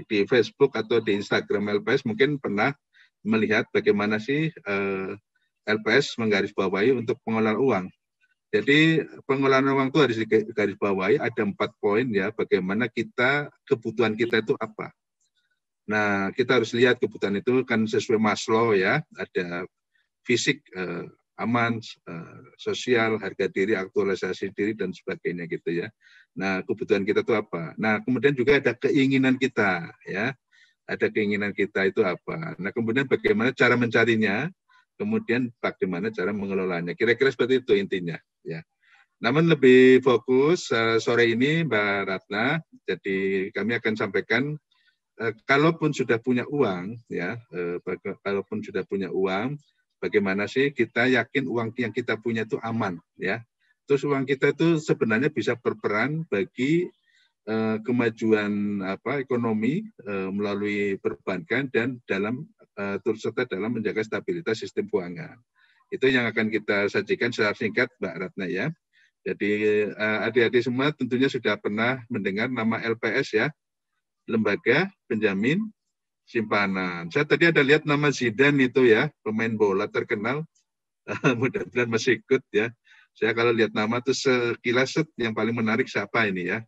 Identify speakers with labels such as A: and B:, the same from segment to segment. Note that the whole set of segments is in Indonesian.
A: di Facebook atau di Instagram LPS mungkin pernah melihat bagaimana sih LPS menggarisbawahi untuk pengelolaan uang. Jadi pengelolaan uang itu harus digarisbawahi ada 4 poin ya, bagaimana kebutuhan kita itu apa. Nah, kita harus lihat kebutuhan itu kan sesuai Maslow ya, ada fisik, aman, sosial, harga diri, aktualisasi diri, dan sebagainya gitu ya. Nah, kebutuhan kita itu apa? Nah, kemudian juga ada keinginan kita ya, ada keinginan kita itu apa. Nah, kemudian bagaimana cara mencarinya, kemudian bagaimana cara mengelolanya. Kira-kira seperti itu intinya ya. Namun lebih fokus sore ini Mbak Ratna, jadi kami akan sampaikan kalaupun sudah punya uang ya, kalaupun sudah punya uang, bagaimana sih kita yakin uang yang kita punya itu aman ya. Terus uang kita itu sebenarnya bisa berperan bagi kemajuan ekonomi melalui perbankan dan turut serta dalam menjaga stabilitas sistem keuangan. Itu yang akan kita sajikan secara singkat, Mbak Ratna ya. Jadi adik-adik semua tentunya sudah pernah mendengar nama LPS ya, Lembaga Penjamin Simpanan. Saya tadi ada lihat nama Zidane itu ya, pemain bola terkenal, mudah-mudahan masih ikut ya. Saya kalau lihat nama itu sekilas yang paling menarik siapa ini ya.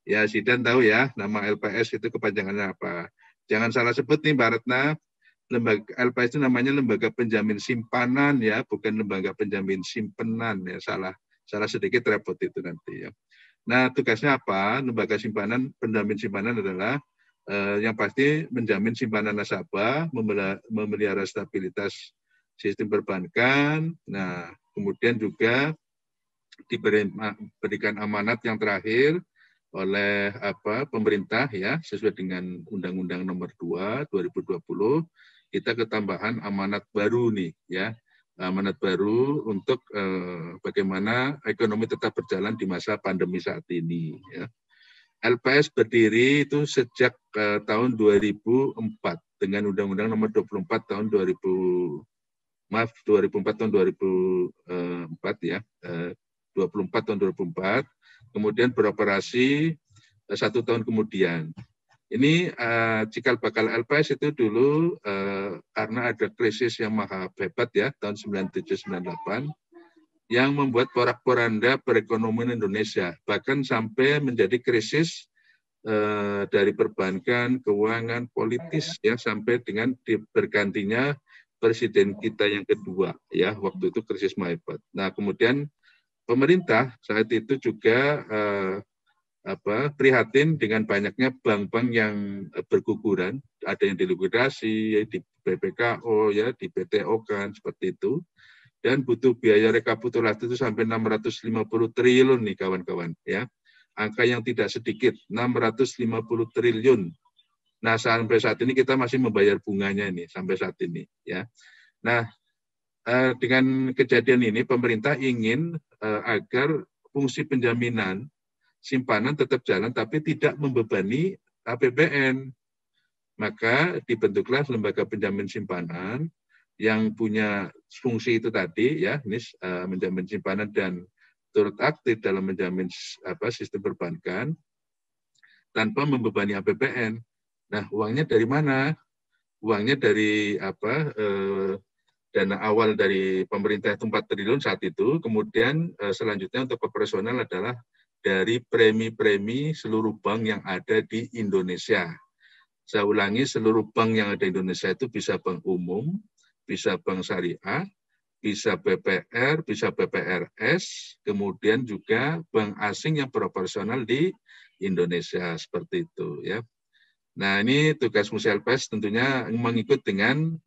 A: Ya Zidane tahu ya, nama LPS itu kepanjangannya apa. Jangan salah sebut nih Mbak Ratna, lembaga LPS itu namanya Lembaga Penjamin Simpanan ya, bukan Lembaga Penjamin Simpenan ya, salah sedikit repot itu nanti ya. Nah, tugasnya apa? Lembaga simpanan, penjamin simpanan adalah yang pasti menjamin simpanan nasabah, memelihara stabilitas sistem perbankan. Nah, kemudian juga diberikan amanat yang terakhir oleh pemerintah ya, sesuai dengan Undang-Undang Nomor 2 2020, kita ketambahan amanat baru nih ya. Amanat baru untuk bagaimana ekonomi tetap berjalan di masa pandemi saat ini ya. LPS berdiri itu sejak tahun 2004 dengan Undang-Undang Nomor 24 tahun 2004 tahun 2004 ya, 24 tahun 2004, kemudian beroperasi 1 tahun kemudian. Ini cikal bakal LPS itu dulu karena ada krisis yang maha hebat ya, tahun 97-98, yang membuat porak-poranda perekonomian Indonesia, bahkan sampai menjadi krisis dari perbankan, keuangan, politis ya, sampai dengan bergantinya presiden kita yang kedua ya, waktu itu krisis maha hebat. Nah, kemudian pemerintah saat itu juga prihatin dengan banyaknya bank-bank yang berguguran, ada yang dilikuidasi di BPKO ya, di BTO kan seperti itu, dan butuh biaya rekapitulasi itu sampai 650 triliun nih kawan-kawan ya, angka yang tidak sedikit, 650 triliun. Nah, sampai saat ini kita masih membayar bunganya ini sampai saat ini ya. Nah, dengan kejadian ini pemerintah ingin agar fungsi penjaminan simpanan tetap jalan tapi tidak membebani APBN. Maka dibentuklah lembaga penjamin simpanan yang punya fungsi itu tadi ya, ini menjamin simpanan dan turut aktif dalam menjamin sistem perbankan tanpa membebani APBN. Nah, uangnya dari mana? Uangnya dari dana awal dari pemerintah itu 4 triliun saat itu, kemudian selanjutnya untuk operasional adalah dari premi-premi seluruh bank yang ada di Indonesia. Saya ulangi, seluruh bank yang ada di Indonesia itu bisa bank umum, bisa bank syariah, bisa BPR, bisa BPRS, kemudian juga bank asing yang beroperasional di Indonesia, seperti itu ya. Nah, ini tugas fungsi LPS tentunya mengikut dengan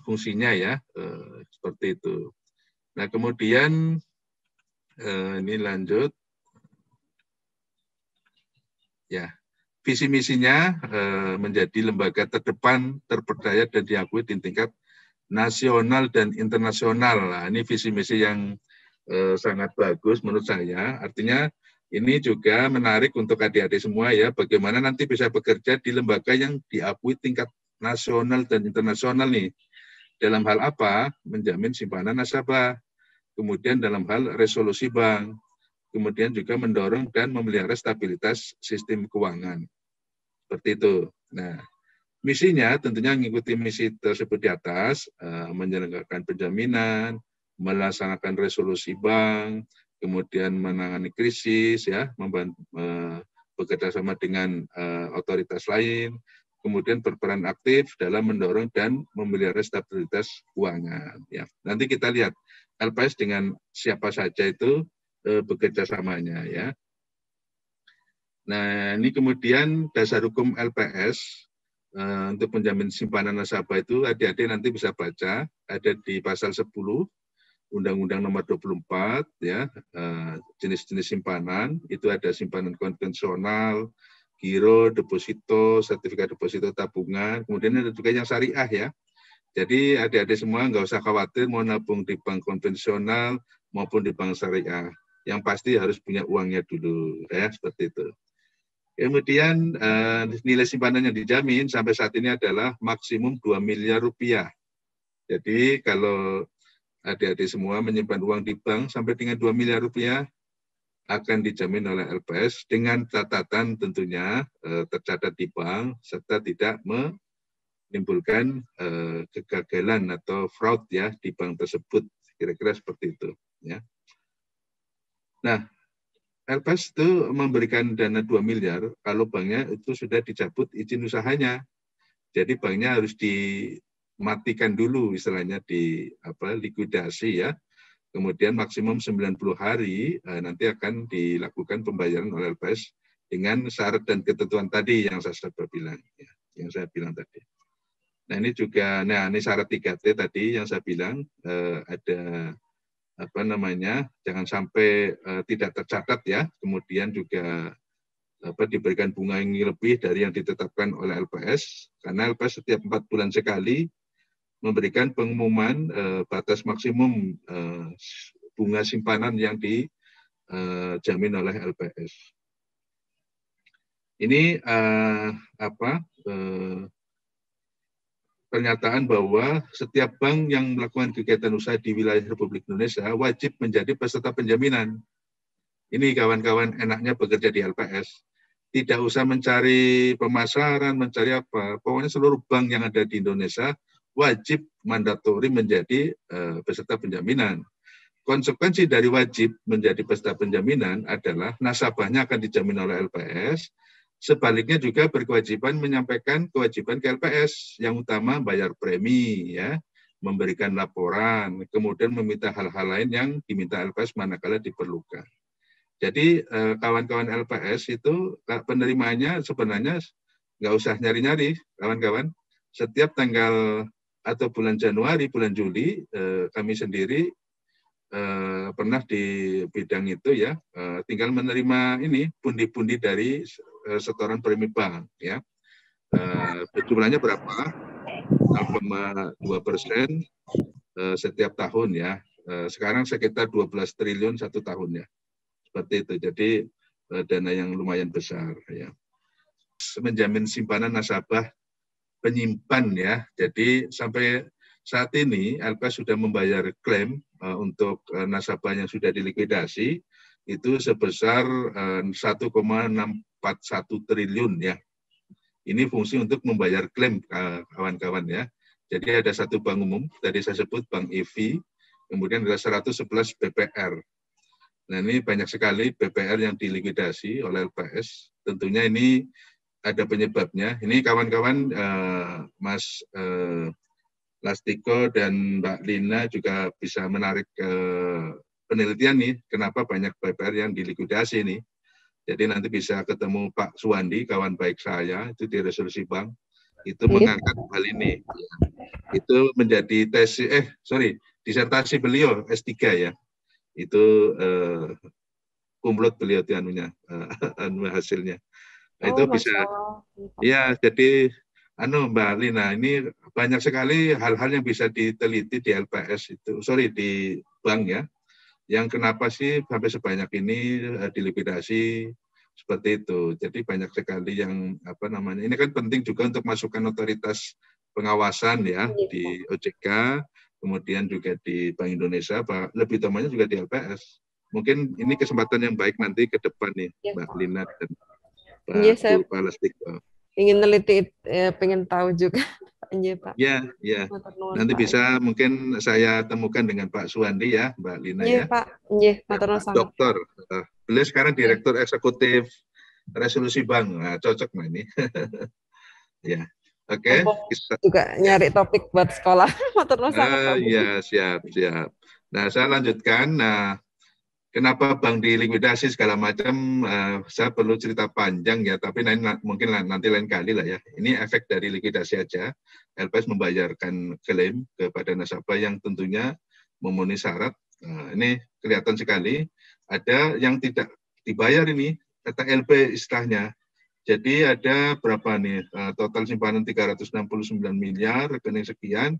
A: fungsinya ya, seperti itu. Nah, kemudian ini lanjut ya, visi misinya menjadi lembaga terdepan, terperdaya dan diakui di tingkat nasional dan internasional. Nah, ini visi misi yang sangat bagus menurut saya. Artinya ini juga menarik untuk adik-adik semua ya, bagaimana nanti bisa bekerja di lembaga yang diakui tingkat nasional dan internasional nih. Dalam hal apa? Menjamin simpanan nasabah. Kemudian dalam hal resolusi bank, kemudian juga mendorong dan memelihara stabilitas sistem keuangan. Seperti itu. Nah, misinya tentunya mengikuti misi tersebut di atas, menyelenggarakan penjaminan, melaksanakan resolusi bank, kemudian menangani krisis, ya, bekerja sama dengan otoritas lain, kemudian berperan aktif dalam mendorong dan memelihara stabilitas keuangan. Ya, nanti kita lihat LPS dengan siapa saja itu bekerja samanya, ya. Nah, ini kemudian dasar hukum LPS untuk penjamin simpanan nasabah itu adik-adik nanti bisa baca, ada di pasal 10 Undang-Undang Nomor 24, ya, jenis-jenis simpanan, itu ada simpanan konvensional, giro, deposito, sertifikat deposito tabungan, kemudian ada juga yang syariah, ya. Jadi adik-adik semua nggak usah khawatir mau nabung di bank konvensional maupun di bank syariah. Yang pasti harus punya uangnya dulu, ya, seperti itu. Kemudian nilai simpanan yang dijamin sampai saat ini adalah maksimum 2 miliar rupiah. Jadi kalau adik-adik semua menyimpan uang di bank sampai dengan 2 miliar rupiah akan dijamin oleh LPS dengan catatan tentunya tercatat di bank serta tidak menimbulkan kegagalan atau fraud, ya, di bank tersebut. Kira-kira seperti itu, ya. Nah, LPS itu memberikan dana 2 miliar kalau banknya itu sudah dicabut izin usahanya. Jadi banknya harus dimatikan dulu, istilahnya likuidasi, ya. Kemudian maksimum 90 hari nanti akan dilakukan pembayaran oleh LPS dengan syarat dan ketentuan tadi yang saya bilang, ya, yang saya bilang tadi. Nah, ini juga, ini syarat 3T tadi yang saya bilang, ada jangan sampai tidak tercatat, ya, kemudian juga diberikan bunga yang lebih dari yang ditetapkan oleh LPS, karena LPS setiap 4 bulan sekali memberikan pengumuman batas maksimum bunga simpanan yang dijamin oleh LPS. Ini pernyataan bahwa setiap bank yang melakukan kegiatan usaha di wilayah Republik Indonesia wajib menjadi peserta penjaminan. Ini kawan-kawan enaknya bekerja di LPS. Tidak usah mencari pemasaran, mencari apa. Pokoknya seluruh bank yang ada di Indonesia wajib mandatori menjadi peserta penjaminan. Konsekuensi dari wajib menjadi peserta penjaminan adalah nasabahnya akan dijamin oleh LPS. Sebaliknya juga berkewajiban menyampaikan kewajiban ke LPS, yang utama bayar premi, ya, memberikan laporan, kemudian meminta hal-hal lain yang diminta LPS manakala diperlukan. Jadi kawan-kawan LPS itu penerimanya sebenarnya nggak usah nyari-nyari, kawan-kawan. Setiap tanggal atau bulan Januari, bulan Juli, kami sendiri pernah di bidang itu, ya, tinggal menerima ini pundi-pundi dari setoran premi bank, ya. Jumlahnya berapa? 0,2% setiap tahun, ya. Sekarang sekitar 12 triliun satu tahunnya. Seperti itu. Jadi dana yang lumayan besar, ya. Menjamin simpanan nasabah penyimpan, ya. Jadi sampai saat ini LPS sudah membayar klaim untuk nasabah yang sudah dilikuidasi itu sebesar 1,641 triliun, ya. Ini fungsi untuk membayar klaim, kawan-kawan, ya. Jadi ada satu bank umum, tadi saya sebut Bank EV, kemudian ada 111 BPR. Nah, ini banyak sekali BPR yang dilikuidasi oleh LPS. Tentunya ini ada penyebabnya. Ini kawan-kawan, Mas Lastiko dan Mbak Lina juga bisa menarik penelitian nih, kenapa banyak BPR yang dilikuidasi nih. Jadi nanti bisa ketemu Pak Suwandi, kawan baik saya, itu di resolusi bank, itu mengangkat hal ini. Itu menjadi disertasi beliau S3, ya. Itu kumlot beliau itu hasilnya. Nah, itu bisa, ya, jadi Mbak Lina, ini banyak sekali hal-hal yang bisa diteliti di LPS itu, di bank, ya. Yang kenapa sih sampai sebanyak ini dilikuidasi seperti itu. Jadi banyak sekali yang ini kan penting juga untuk masukan otoritas pengawasan, ya, di OJK, kemudian juga di Bank Indonesia, lebih utamanya juga di LPS. Mungkin ini kesempatan yang baik nanti ke depan nih, Mbak Lina dan Pak Lastiko.
B: ingin neliti, pengen tahu juga. Iya, Pak.
A: Ya, ya.
B: Matur nuwun,
A: Nanti
B: Pak.
A: bisa mungkin saya temukan dengan Pak Suwandi ya, Mbak Lina
B: Iya,
A: ya.
B: Pak. Iya,
A: Ya,
B: matur nuwun
A: Pak
B: sangat.
A: Dokter. Beliau sekarang
B: Iya.
A: Direktur Eksekutif Resolusi Bank. Nah, cocok Mbak ini. Ya. Oke,
B: Mumpung
A: kita
B: juga
A: ya.
B: nyari topik buat sekolah. Matur nuwun sangat, Pak
A: Ya,
B: Budi.
A: siap, siap. Nah, saya lanjutkan. Nah, kenapa bank dilikuidasi segala macam, saya perlu cerita panjang ya, tapi mungkin nanti lain kali lah ya. Ini efek dari likuidasi aja. LPS membayarkan klaim kepada nasabah yang tentunya memenuhi syarat. Nah, ini kelihatan sekali. Ada yang tidak dibayar ini, TLB istilahnya. Jadi ada berapa nih, total simpanan 369 miliar, rekening sekian,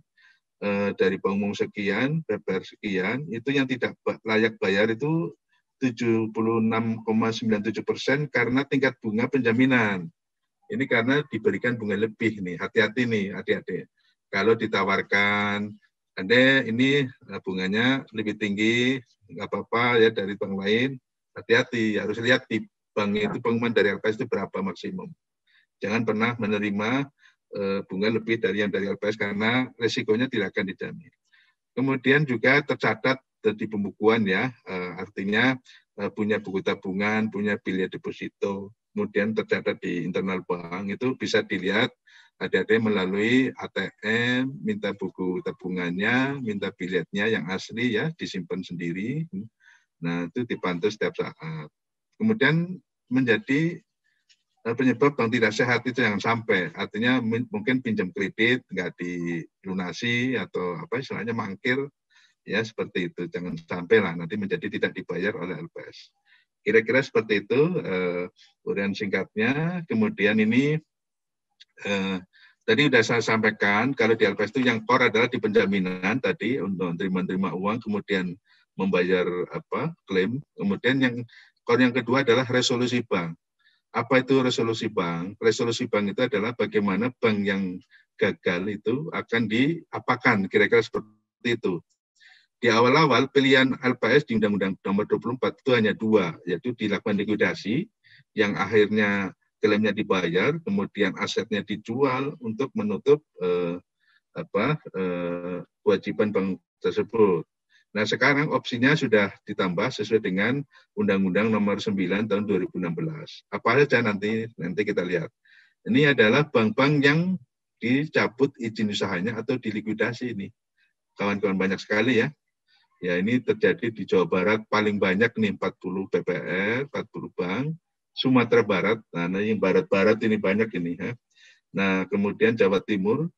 A: dari bank umum sekian, BPR sekian, itu yang tidak layak bayar itu 76,97% karena tingkat bunga penjaminan. Ini karena diberikan bunga lebih nih, hati-hati nih adik-adik. Kalau ditawarkan, Anda ini bunganya lebih tinggi, nggak apa-apa ya dari bank lain, hati-hati, harus lihat di bank itu pengumuman dari LPS itu berapa maksimum. Jangan pernah menerima bunga lebih dari yang dari LPS karena resikonya tidak akan dijamin. Kemudian juga tercatat di pembukuan ya, artinya punya buku tabungan, punya bilia deposito, kemudian tercatat di internal bank, itu bisa dilihat ada melalui ATM, minta buku tabungannya, minta biletnya yang asli ya, disimpan sendiri. Nah, itu dipantau setiap saat. Kemudian menjadi penyebab bank tidak sehat itu yang sampai, artinya mungkin pinjam kredit nggak dilunasi atau apa istilahnya mangkir, ya seperti itu. Jangan sampai lah nanti menjadi tidak dibayar oleh LPS. Kira-kira seperti itu uraian singkatnya. Kemudian ini tadi sudah saya sampaikan kalau di LPS itu yang core adalah di penjaminan tadi untuk terima uang, kemudian membayar klaim. Kemudian yang core yang kedua adalah resolusi bank. Apa itu resolusi bank? Resolusi bank itu adalah bagaimana bank yang gagal itu akan diapakan, kira-kira seperti itu. Di awal-awal pilihan LPS di Undang-Undang Nomor 24 itu hanya dua, yaitu dilakukan likuidasi, yang akhirnya klaimnya dibayar, kemudian asetnya dijual untuk menutup kewajiban bank tersebut. Nah, sekarang opsinya sudah ditambah sesuai dengan Undang-Undang Nomor 9 tahun 2016. Apa saja nanti kita lihat. Ini adalah bank-bank yang dicabut izin usahanya atau dilikuidasi ini. Kawan-kawan banyak sekali ya. Ya, ini terjadi di Jawa Barat paling banyak nih 40 BPR, 40 bank. Sumatera Barat, nah yang barat-barat ini banyak ini ya. Nah, kemudian Jawa Timur,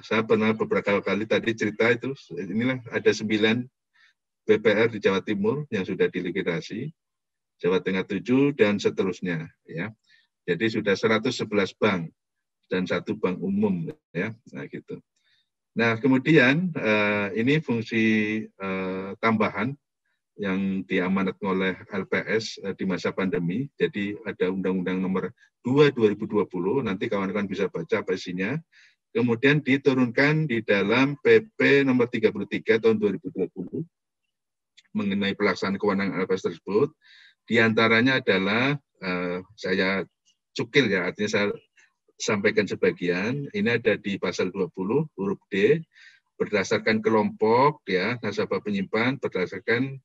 A: saya pernah beberapa kali tadi cerita itu, inilah ada 9 BPR di Jawa Timur yang sudah dilikuidasi, Jawa Tengah 7 dan seterusnya ya. Jadi sudah 111 bank dan 1 bank umum ya. Nah gitu. Nah, kemudian ini fungsi tambahan yang diamanatkan oleh LPS di masa pandemi. Jadi ada Undang-Undang Nomor 2 2020, nanti kawan-kawan bisa baca apa isinya. Kemudian diturunkan di dalam PP Nomor 33 tahun 2020 mengenai pelaksanaan kewenangan LPS tersebut. Di antaranya adalah saya cukil ya, artinya saya sampaikan sebagian. Ini ada di pasal 20 huruf D, berdasarkan kelompok ya nasabah penyimpan berdasarkan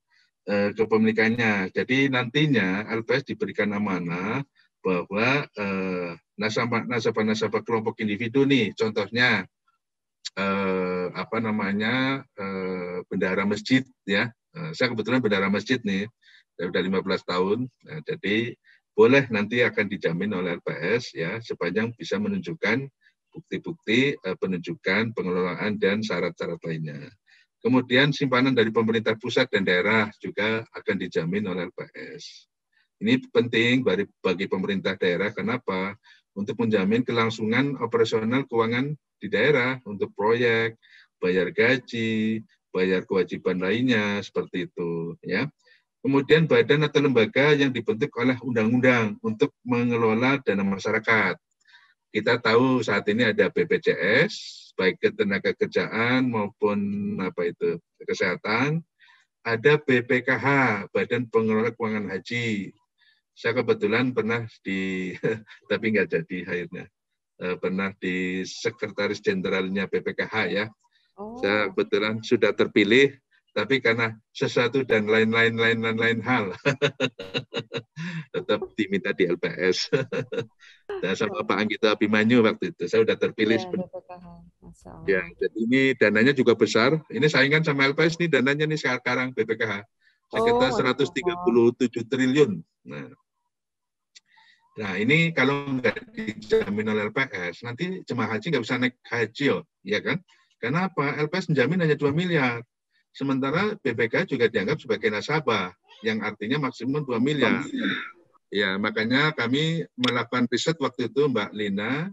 A: kepemilikannya. Jadi nantinya LPS diberikan amanah bahwa nasabah-nasabah kelompok individu nih, contohnya bendahara masjid ya. Saya kebetulan bendahara masjid nih, sudah 15 tahun. Nah, jadi boleh nanti akan dijamin oleh LPS ya sepanjang bisa menunjukkan bukti-bukti penunjukan, pengelolaan dan syarat-syarat lainnya. Kemudian simpanan dari pemerintah pusat dan daerah juga akan dijamin oleh LPS. Ini penting bagi pemerintah daerah. Kenapa? Untuk menjamin kelangsungan operasional keuangan di daerah untuk proyek, bayar gaji, bayar kewajiban lainnya seperti itu ya. Kemudian badan atau lembaga yang dibentuk oleh undang-undang untuk mengelola dana masyarakat. Kita tahu saat ini ada BPJS, baik ketenagakerjaan maupun kesehatan, ada BPKH, Badan Pengelola Keuangan Haji, Saya kebetulan pernah tapi nggak jadi akhirnya. Pernah di Sekretaris Jenderalnya BPKH ya. Saya
B: Oh,
A: kebetulan sudah terpilih, tapi karena sesuatu dan lain-lain hal, tetap diminta di LPS. Dan sama Pak Anggito Abimanyu waktu itu, saya sudah terpilih
B: iya
A: sebenarnya.
B: BPKH, Masya
A: Ya,
B: Allah.
A: jadi ini dananya juga besar. Ini saingan sama LPS nih dananya nih sekarang BPKH.
B: Oh,
A: Sekitar
B: Masya Allah.
A: 137 triliun. Nah, ini kalau nggak dijamin oleh LPS, nanti jemaah haji nggak bisa naik haji, ya kan? Karena apa? LPS menjamin hanya 2 miliar. Sementara BPK juga dianggap sebagai nasabah, yang artinya maksimum 2 miliar. Ya, makanya kami melakukan riset waktu itu, Mbak Lina,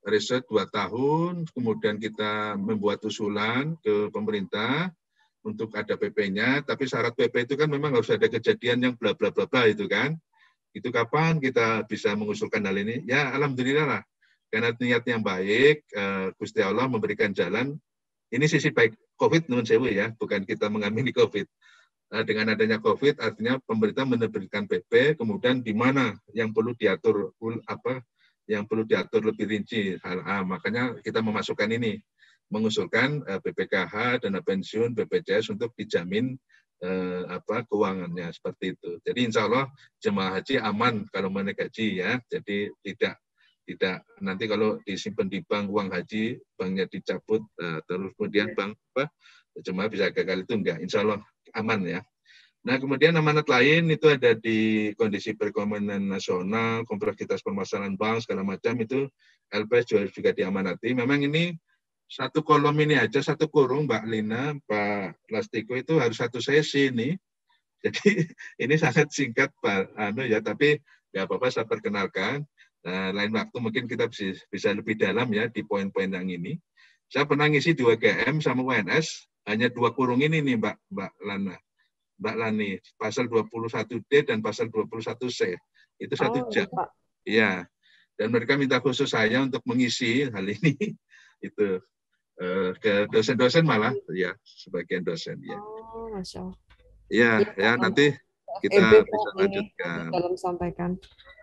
A: riset 2 tahun, kemudian kita membuat usulan ke pemerintah untuk ada PP-nya, tapi syarat PP itu kan memang harus ada kejadian yang bla bla bla bla itu kan. Itu kapan kita bisa mengusulkan hal ini? Ya, alhamdulillah lah. Karena niat yang baik, Gusti Allah memberikan jalan. Ini sisi baik COVID, nun sewu ya, bukan kita mengamini COVID. Dengan adanya COVID, artinya pemerintah menerbitkan PP, kemudian di mana yang perlu diatur yang perlu diatur lebih rinci. Makanya kita memasukkan ini, mengusulkan BPKH, dana pensiun, BPJS untuk dijamin keuangannya seperti itu. Jadi insya Allah jemaah haji aman kalau menaik haji ya. Jadi tidak nanti kalau disimpan di bank uang haji, banknya dicabut, terus kemudian bank jemaah bisa gagal, itu enggak. Insya Allah aman ya. Nah, kemudian amanat lain itu ada di kondisi perekonomian nasional, kompleksitas permasalahan bank, segala macam itu LPS juga diamanati. Memang ini satu kolom ini aja, satu kurung, Mbak Lina, Pak Lastiko, itu harus satu sesi nih. Jadi ini sangat singkat, Pak ya, tapi nggak apa-apa saya perkenalkan. Nah, lain waktu mungkin kita bisa lebih dalam ya di poin-poin yang ini. Saya pernah ngisi 2 GM sama UNS, hanya 2 kurung ini nih, Mbak Lani, pasal 21D dan pasal 21C. Itu 1 jam.
B: Oh, Pak.
A: Iya. Dan mereka minta khusus saya untuk mengisi hal ini. Itu ke dosen-dosen malah, ya, sebagian dosen, ya.
B: Oh, Masya Allah.
A: Ya,
B: Iya, Pak,
A: ya
B: nanti
A: nanti
B: FEB
A: kita bisa
B: Pak ini lebih
A: lanjutkan.
B: dalam sampaikan.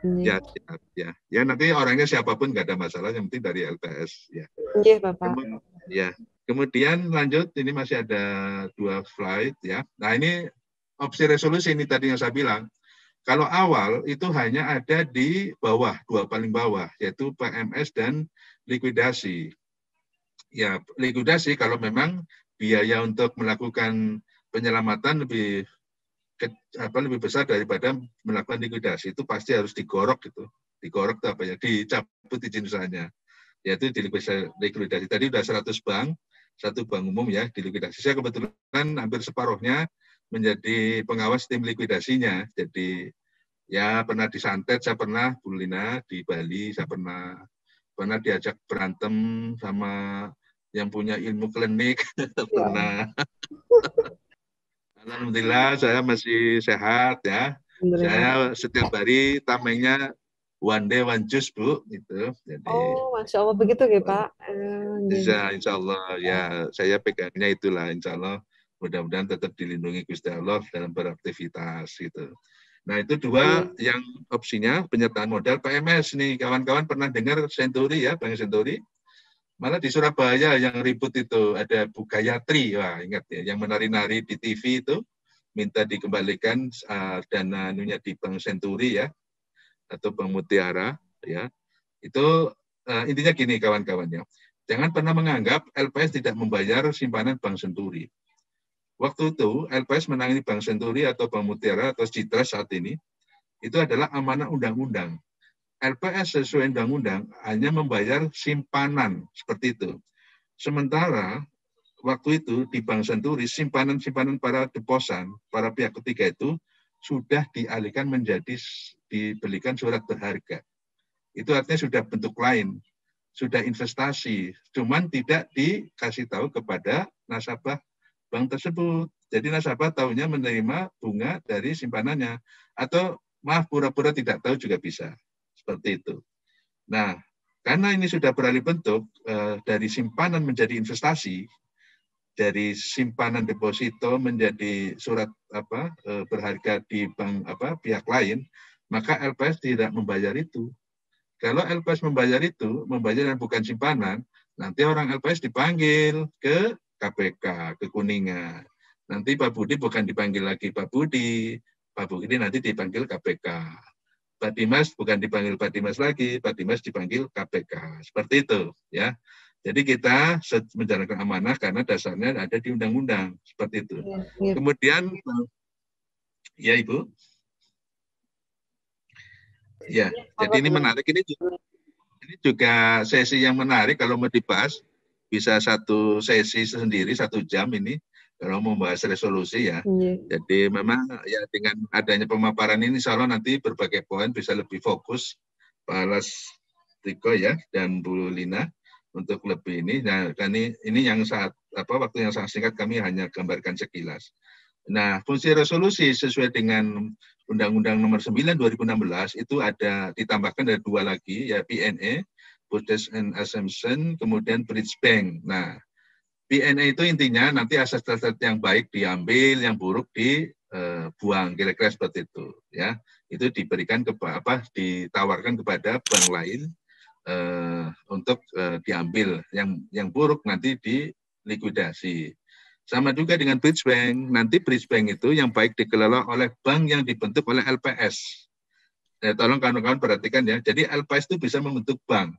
B: Ini.
A: Ya, siap, ya. Ya, nanti orangnya siapapun nggak ada masalah, yang penting dari LPS, ya.
B: Iya, Bapak.
A: Ya. Kemudian lanjut, ini masih ada 2 slide, ya. Nah, ini opsi resolusi ini tadi yang saya bilang. Kalau awal itu hanya ada di bawah, 2 paling bawah, yaitu PMS dan likuidasi. Ya, likuidasi kalau memang biaya untuk melakukan penyelamatan lebih besar daripada melakukan likuidasi, itu pasti harus digorok gitu. Digorok itu apa ya? Dicabut izin usahanya. Yaitu di likuidasi. Tadi sudah 100 bank, 1 bank umum ya di likuidasi. Saya kebetulan hampir separuhnya menjadi pengawas tim likuidasinya. Jadi ya pernah disantet, saya pernah, Bu Lina, di Bali, saya pernah diajak berantem sama yang punya ilmu klinik,
B: Ya
A: pernah. Alhamdulillah saya masih sehat ya.
B: Alhamdulillah.
A: Saya setiap hari tamengnya one day one juice, Bu, gitu. Jadi
B: Oh, Masya Allah begitu ya, Pak.
A: insya Allah ya saya pegangnya itulah, insya Allah mudah-mudahan tetap dilindungi Gusti Allah dalam beraktivitas gitu. Nah, itu 2
B: Amin.
A: yang opsinya penyertaan modal PMS nih. Kawan-kawan pernah dengar Senturi ya, Bank Senturi? Malah di Surabaya yang ribut itu ada Bu Gayatri, wah ingat ya, yang menari-nari di TV itu minta dikembalikan dana anunya di Bank Senturi ya, atau Bank Mutiara ya. Itu intinya gini kawan-kawannya. Jangan pernah menganggap LPS tidak membayar simpanan Bank Senturi. Waktu itu LPS menangani Bank Senturi atau Bank Mutiara atau Citra saat ini, itu adalah amanah undang-undang. LPS sesuai undang-undang hanya membayar simpanan seperti itu. Sementara waktu itu di Bank Senturi simpanan-simpanan para deposan, para pihak ketiga itu sudah dialihkan menjadi dibelikan surat berharga. Itu artinya sudah bentuk lain, sudah investasi, cuman tidak dikasih tahu kepada nasabah bank tersebut. Jadi nasabah tahunya menerima bunga dari simpanannya, atau maaf pura-pura tidak tahu juga bisa. Seperti itu. Nah, karena ini sudah beralih bentuk dari simpanan menjadi investasi, dari simpanan deposito menjadi surat berharga di bank pihak lain, maka LPS tidak membayar itu. Kalau LPS membayar itu, membayar yang bukan simpanan, nanti orang LPS dipanggil ke KPK, ke Kuningan. Nanti Pak Budi bukan dipanggil lagi Pak Budi nanti dipanggil KPK. Pak Dimas bukan dipanggil Pak Dimas lagi, Pak Dimas dipanggil KPK. Seperti itu, ya. Jadi kita menjalankan amanah karena dasarnya ada di undang-undang, seperti itu.
B: Ya.
A: Kemudian, ya Ibu. Ya, jadi ini menarik. Ini juga sesi yang menarik kalau mau dibahas. Bisa satu sesi sendiri, 1 jam ini, kalau mau membahas resolusi ya. Jadi memang ya dengan adanya pemaparan ini, insya Allah nanti berbagai poin bisa lebih fokus Pak Lastiko ya dan Bu Lina untuk lebih ini. Nah, dan ini yang waktu yang sangat singkat kami hanya gambarkan sekilas. Nah, fungsi resolusi sesuai dengan Undang-Undang Nomor 9 2016 itu ada ditambahkan ada 2 lagi, ya PNE, Purchase and Assumption, kemudian Bridge Bank. Nah, PNE itu intinya nanti aset-aset yang baik diambil, yang buruk dibuang, kira-kira seperti itu. Ya, itu diberikan ditawarkan kepada bank lain untuk diambil, yang buruk nanti dilikuidasi. Sama juga dengan bridge bank. Nanti bridge bank itu yang baik dikelola oleh bank yang dibentuk oleh LPS. Tolong kawan-kawan perhatikan ya. Jadi LPS itu bisa membentuk bank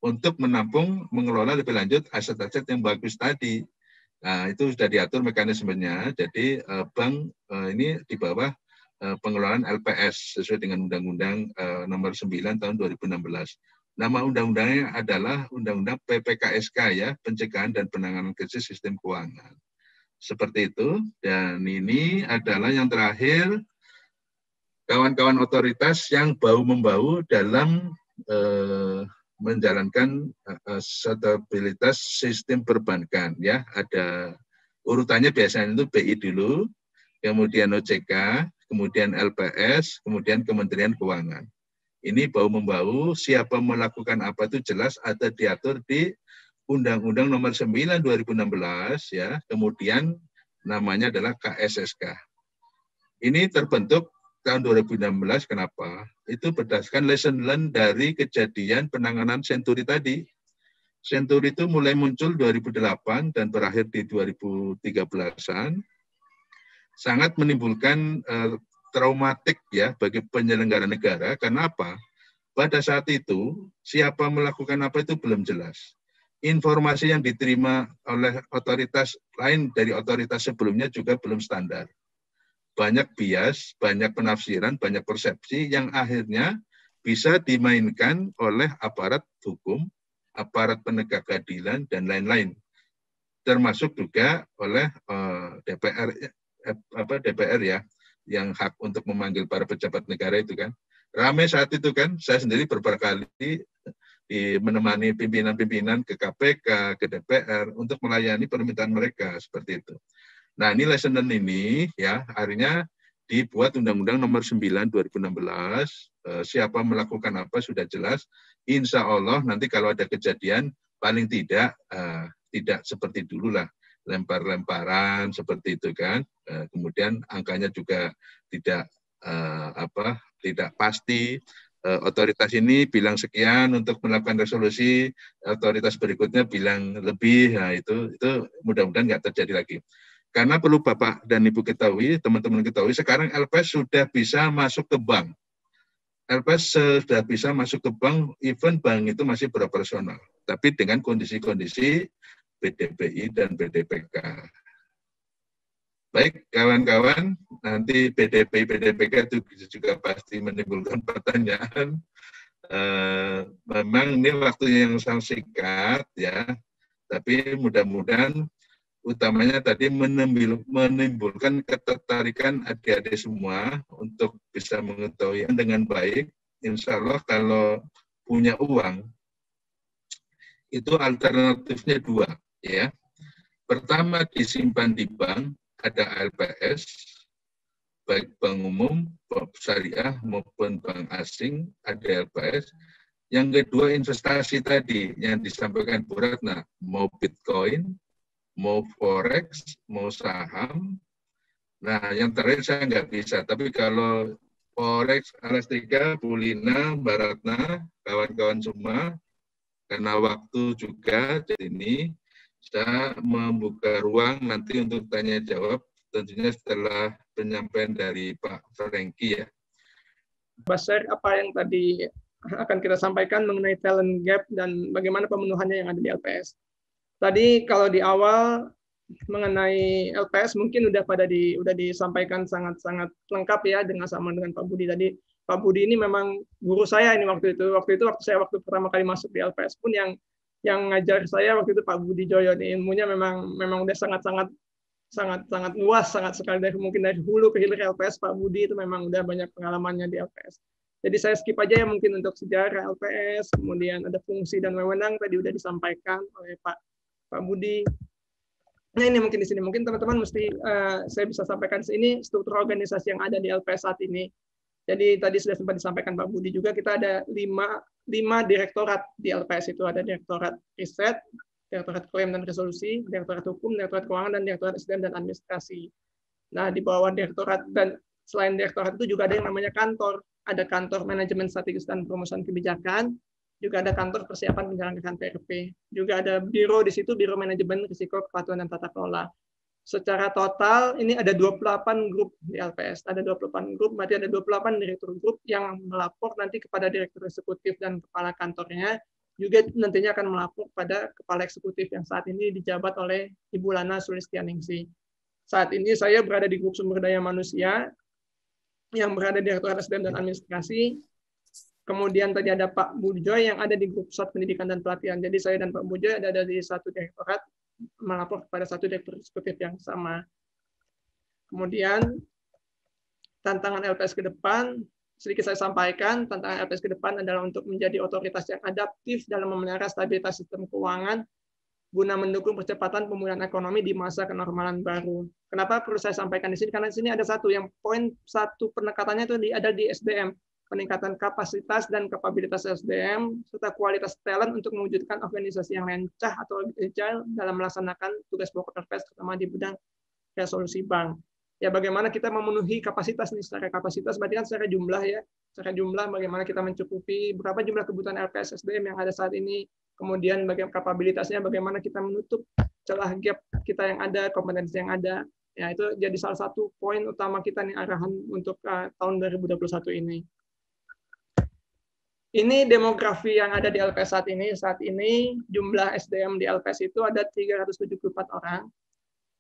A: untuk menampung, mengelola lebih lanjut aset-aset yang bagus tadi. Nah, itu sudah diatur mekanismenya. Jadi bank ini di bawah pengelolaan LPS sesuai dengan Undang-Undang Nomor 9 tahun 2016. Nama undang-undangnya adalah Undang-Undang PPKSK ya, Pencegahan dan Penanganan Krisis Sistem Keuangan. Seperti itu, dan ini adalah yang terakhir, kawan-kawan otoritas yang bahu-membahu dalam menjalankan stabilitas sistem perbankan. Ya, ada urutannya biasanya itu BI dulu, kemudian OJK, kemudian LPS, kemudian Kementerian Keuangan. Ini bahu-membahu, siapa melakukan apa itu jelas ada diatur di Undang-Undang Nomor 9 2016 ya, kemudian namanya adalah KSSK. Ini terbentuk tahun 2016, kenapa? Itu berdasarkan lesson learned dari kejadian penanganan Senturi tadi. Senturi itu mulai muncul 2008 dan berakhir di 2013-an. Sangat menimbulkan traumatik ya bagi penyelenggara negara. Karena apa? Pada saat itu siapa melakukan apa itu belum jelas. Informasi yang diterima oleh otoritas lain dari otoritas sebelumnya juga belum standar. Banyak bias, banyak penafsiran, banyak persepsi yang akhirnya bisa dimainkan oleh aparat hukum, aparat penegak keadilan, dan lain-lain. Termasuk juga oleh DPR ya, yang hak untuk memanggil para pejabat negara itu kan. Ramai saat itu kan, saya sendiri beberapa kali menemani pimpinan-pimpinan ke KPK, ke DPR untuk melayani permintaan mereka seperti itu. Nah, ini lesson learned ini ya akhirnya dibuat Undang-Undang Nomor 9 2016. Siapa melakukan apa sudah jelas. Insya Allah nanti kalau ada kejadian paling tidak seperti dulu lah, lempar-lemparan seperti itu kan. Kemudian angkanya juga tidak pasti. Otoritas ini bilang sekian untuk melakukan resolusi, otoritas berikutnya bilang lebih, nah itu mudah-mudahan nggak terjadi lagi. Karena perlu Bapak dan Ibu ketahui, teman-teman ketahui, sekarang LPS sudah bisa masuk ke bank. LPS sudah bisa masuk ke bank, even bank itu masih beroperasional, tapi dengan kondisi-kondisi BDPI dan BDPK. Baik, kawan-kawan, nanti BDPI-BDPK itu juga pasti menimbulkan pertanyaan. Memang ini waktu yang sangat singkat, ya, tapi mudah-mudahan utamanya tadi menimbulkan ketertarikan adik-adik semua untuk bisa mengetahui dengan baik. Insya Allah kalau punya uang, itu alternatifnya 2, ya. Pertama disimpan di bank, ada LPS, baik bank umum, bank syariah maupun bank asing, ada LPS. Yang kedua investasi tadi yang disampaikan Bu Ratna, mau Bitcoin, mau Forex, mau saham. Nah, yang terakhir saya nggak bisa, tapi kalau Polres Alastika, Bu Lina, Mbak Ratna, kawan-kawan semua, karena waktu juga di sini, saya membuka ruang nanti untuk tanya jawab, tentunya setelah penyampaian dari Pak Franky ya.
C: Share apa yang tadi akan kita sampaikan mengenai talent gap dan bagaimana pemenuhannya yang ada di LPS. Tadi kalau di awal mengenai LPS mungkin udah disampaikan sangat-sangat lengkap ya sama dengan Pak Budi tadi. Pak Budi ini memang guru saya ini waktu itu waktu pertama kali masuk di LPS pun yang ngajar saya waktu itu Pak Budi Joyo. Ilmunya memang udah sangat luas, sangat sekali mungkin dari hulu ke hilir LPS. Pak Budi itu memang udah banyak pengalamannya di LPS. Jadi saya skip aja ya mungkin untuk sejarah LPS, kemudian ada fungsi dan wewenang tadi udah disampaikan oleh Pak Budi. Nah ini mungkin di sini mungkin teman-teman mesti saya bisa sampaikan ini struktur organisasi yang ada di LPS saat ini. Jadi tadi sudah sempat disampaikan Pak Budi juga, kita ada 5 direktorat di LPS itu, ada direktorat riset, direktorat klaim dan resolusi, direktorat hukum, direktorat keuangan, dan direktorat SDM dan administrasi. Nah di bawah direktorat dan selain direktorat itu juga ada yang namanya kantor, ada kantor manajemen strategis dan perumusan kebijakan, juga ada kantor persiapan penyelenggaraan PRP, juga ada biro di situ, biro manajemen risiko kepatuhan dan tata kelola. Secara total ini ada 28 grup di LPS, ada 28 grup, berarti ada 28 direktur grup yang melapor nanti kepada direktur eksekutif dan kepala kantornya, juga nantinya akan melapor pada kepala eksekutif yang saat ini dijabat oleh Ibu Lana Sulistianingsih. Saat ini saya berada di grup sumber daya manusia yang berada di Direktorat SDM dan Administrasi. Kemudian tadi ada Pak Bujoy yang ada di grup pusat pendidikan dan pelatihan. Jadi saya dan Pak Bujoy ada di satu direktorat melapor kepada satu direktur eksekutif yang sama. Kemudian tantangan LPS ke depan, sedikit saya sampaikan, tantangan LPS ke depan adalah untuk menjadi otoritas yang adaptif dalam memelihara stabilitas sistem keuangan guna mendukung percepatan pemulihan ekonomi di masa kenormalan baru. Kenapa perlu saya sampaikan di sini? Karena di sini ada poin satu penekatannya itu ada di SDM, peningkatan kapasitas dan kapabilitas SDM serta kualitas talent untuk mewujudkan organisasi yang lincah atau agile dalam melaksanakan tugas pokok LPS, terutama di bidang resolusi bank. Ya bagaimana kita memenuhi kapasitas nih, secara kapasitas berarti kan secara jumlah ya, secara jumlah bagaimana kita mencukupi berapa jumlah kebutuhan LPS SDM yang ada saat ini, kemudian bagaimana kapabilitasnya, bagaimana kita menutup celah gap kita yang ada, kompetensi yang ada. Ya itu jadi salah satu poin utama kita nih arahan untuk tahun 2021 ini. Ini demografi yang ada di LPS saat ini. Saat ini jumlah SDM di LPS itu ada 374 orang.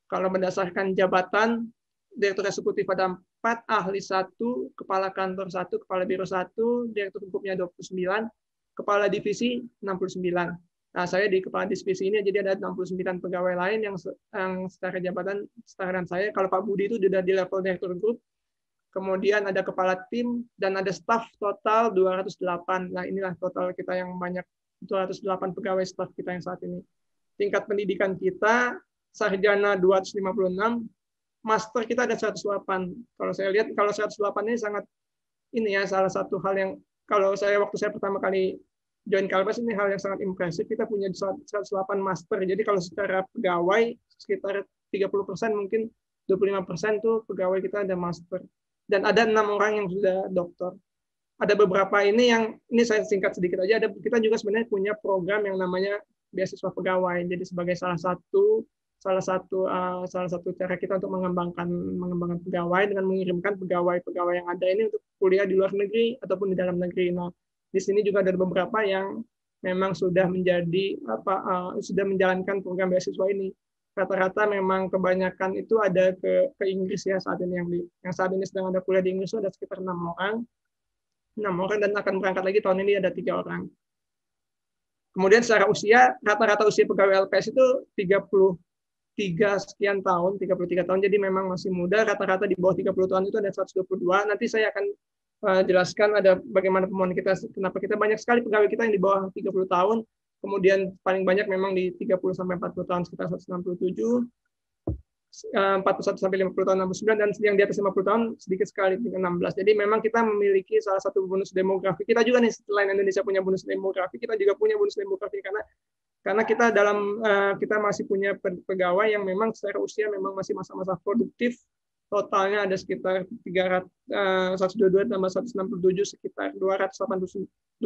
C: Kalau berdasarkan jabatan, direktur eksekutif ada 4, ahli 1, kepala kantor 1, kepala biro 1, direktur hukumnya 29, kepala divisi 69. Nah, saya di kepala divisi ini jadi ada 69 pegawai lain yang secara jabatan setara dengan saya. Kalau Pak Budi itu sudah di level direktur grup. Kemudian ada kepala tim dan ada staf total 208. Nah, inilah total kita yang banyak, 208 pegawai staf kita yang saat ini. Tingkat pendidikan kita sarjana 256, master kita ada 108. Kalau saya lihat kalau 108 ini sangat ini ya, salah satu hal yang kalau waktu saya pertama kali join LPS ini hal yang sangat impresif. Kita punya 108 master. Jadi kalau secara pegawai sekitar 30% mungkin 25% tuh pegawai kita ada master. Dan ada 6 orang yang sudah doktor. Ada beberapa ini saya singkat sedikit aja. Kita juga sebenarnya punya program yang namanya beasiswa pegawai. Jadi sebagai salah satu cara kita untuk mengembangkan pegawai dengan mengirimkan pegawai yang ada ini untuk kuliah di luar negeri ataupun di dalam negeri. Nah, di sini juga ada beberapa yang memang sudah sudah menjalankan program beasiswa ini. Rata-rata memang kebanyakan itu ada ke Inggris ya saat ini yang saat ini sedang ada kuliah di Inggris itu ada sekitar 6 orang dan akan berangkat lagi tahun ini ada 3 orang. Kemudian secara usia, rata-rata usia pegawai LPS itu 33 sekian tahun, 33 tahun, jadi memang masih muda. Rata-rata di bawah 30 tahun itu ada 122. Nanti saya akan jelaskan ada bagaimana pemohon kita, kenapa kita banyak sekali pegawai kita yang di bawah 30 tahun. Kemudian paling banyak memang di 30 sampai 40 tahun sekitar 167, 41 sampai 50 tahun 69, dan yang di atas 50 tahun sedikit sekali dengan 16. Jadi memang kita memiliki salah satu bonus demografi. Kita juga nih selain Indonesia punya bonus demografi, kita juga punya bonus demografi karena kita kita masih punya pegawai yang memang secara usia memang masih masa-masa produktif totalnya ada sekitar 122 tambah 167 sekitar 289,